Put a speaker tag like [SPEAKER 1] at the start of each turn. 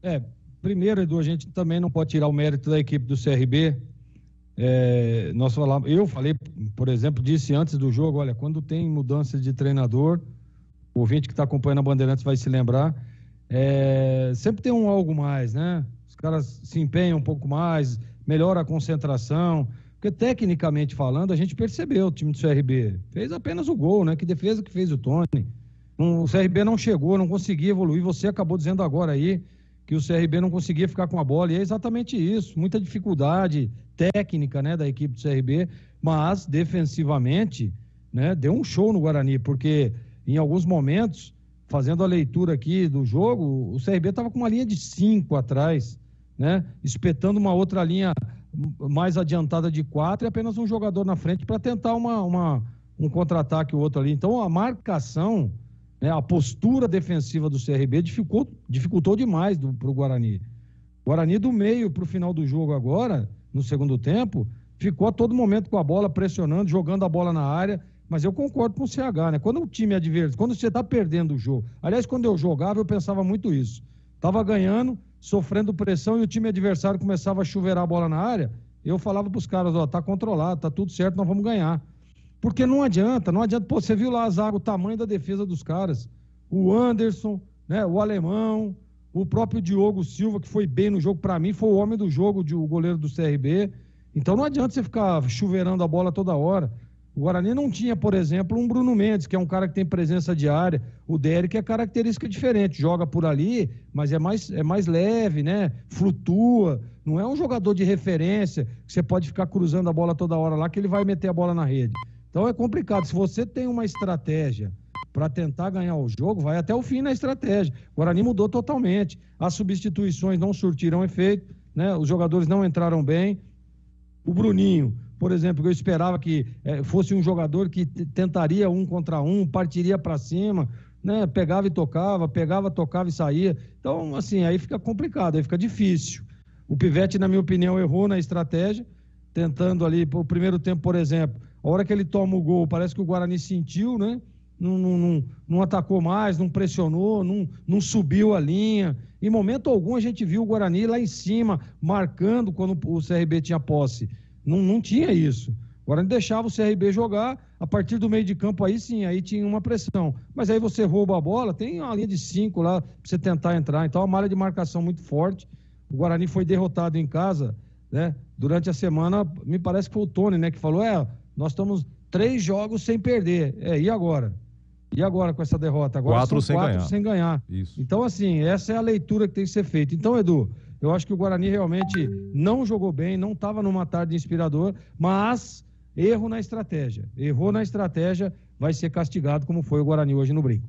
[SPEAKER 1] É, primeiro, Edu, a gente também não pode tirar o mérito da equipe do CRB. Eu falei, por exemplo, disse antes do jogo, olha, quando tem mudança de treinador, o ouvinte que está acompanhando a Bandeirantes vai se lembrar, sempre tem um algo mais, né? Os caras se empenham um pouco mais, melhora a concentração, porque tecnicamente falando, a gente percebeu o time do CRB, fez apenas o gol, né? Que defesa que fez o Tony. O CRB não chegou, não conseguia evoluir, você acabou dizendo agora aí, que o CRB não conseguia ficar com a bola, e é exatamente isso, muita dificuldade técnica, né, da equipe do CRB, mas defensivamente, né, deu um show no Guarani, porque em alguns momentos, fazendo a leitura aqui do jogo, o CRB estava com uma linha de 5 atrás, né, espetando uma outra linha mais adiantada de 4 e apenas um jogador na frente para tentar um contra-ataque o outro ali. Então a marcação, né, a postura defensiva do CRB dificultou demais para o Guarani. O Guarani do meio para o final do jogo agora, no segundo tempo, ficou a todo momento com a bola, pressionando, jogando a bola na área, mas eu concordo com o CH, né? Quando o time adversário, quando você está perdendo o jogo, aliás, quando eu jogava, eu pensava muito isso. Estava ganhando, sofrendo pressão e o time adversário começava a chuveirar a bola na área, eu falava para os caras, ó, tá controlado, tá tudo certo, nós vamos ganhar. Porque não adianta, pô, você viu lá a zaga, o tamanho da defesa dos caras, o Anderson, né, o Alemão, o próprio Diogo Silva, que foi bem no jogo, para mim foi o homem do jogo, o goleiro do CRB, então não adianta você ficar chuveirando a bola toda hora. O Guarani não tinha, por exemplo, um Bruno Mendes, que é um cara que tem presença diária, o Derek é característica diferente, joga por ali, mas é mais leve, né, flutua, não é um jogador de referência, que você pode ficar cruzando a bola toda hora lá, que ele vai meter a bola na rede. Então é complicado. Se você tem uma estratégia para tentar ganhar o jogo, vai até o fim na estratégia. O Guarani mudou totalmente. As substituições não surtiram efeito, né? Os jogadores não entraram bem. O Bruninho, por exemplo, eu esperava que fosse um jogador que tentaria 1 contra 1, partiria para cima, né? Pegava e tocava, tocava e saía. Então, assim, aí fica complicado, aí fica difícil. O Pivete, na minha opinião, errou na estratégia, tentando ali, o primeiro tempo, por exemplo, a hora que ele toma o gol, parece que o Guarani sentiu, né? Não atacou mais, não pressionou, não subiu a linha. Em momento algum a gente viu o Guarani lá em cima, marcando quando o CRB tinha posse. Não tinha isso. O Guarani deixava o CRB jogar, a partir do meio de campo aí sim, aí tinha uma pressão. Mas aí você rouba a bola, tem uma linha de 5 lá para você tentar entrar. Então a malha de marcação muito forte. O Guarani foi derrotado em casa, né? Durante a semana, me parece que foi o Tony, né, que falou, nós estamos 3 jogos sem perder. E agora? E agora com essa derrota? Agora
[SPEAKER 2] 4
[SPEAKER 1] são 4 sem ganhar.
[SPEAKER 2] Isso.
[SPEAKER 1] Então, assim, essa é a leitura que tem que ser feita. Então, Edu, eu acho que o Guarani realmente não jogou bem, não estava numa tarde inspiradora, mas erro na estratégia. Errou na estratégia, vai ser castigado como foi o Guarani hoje no Brinco.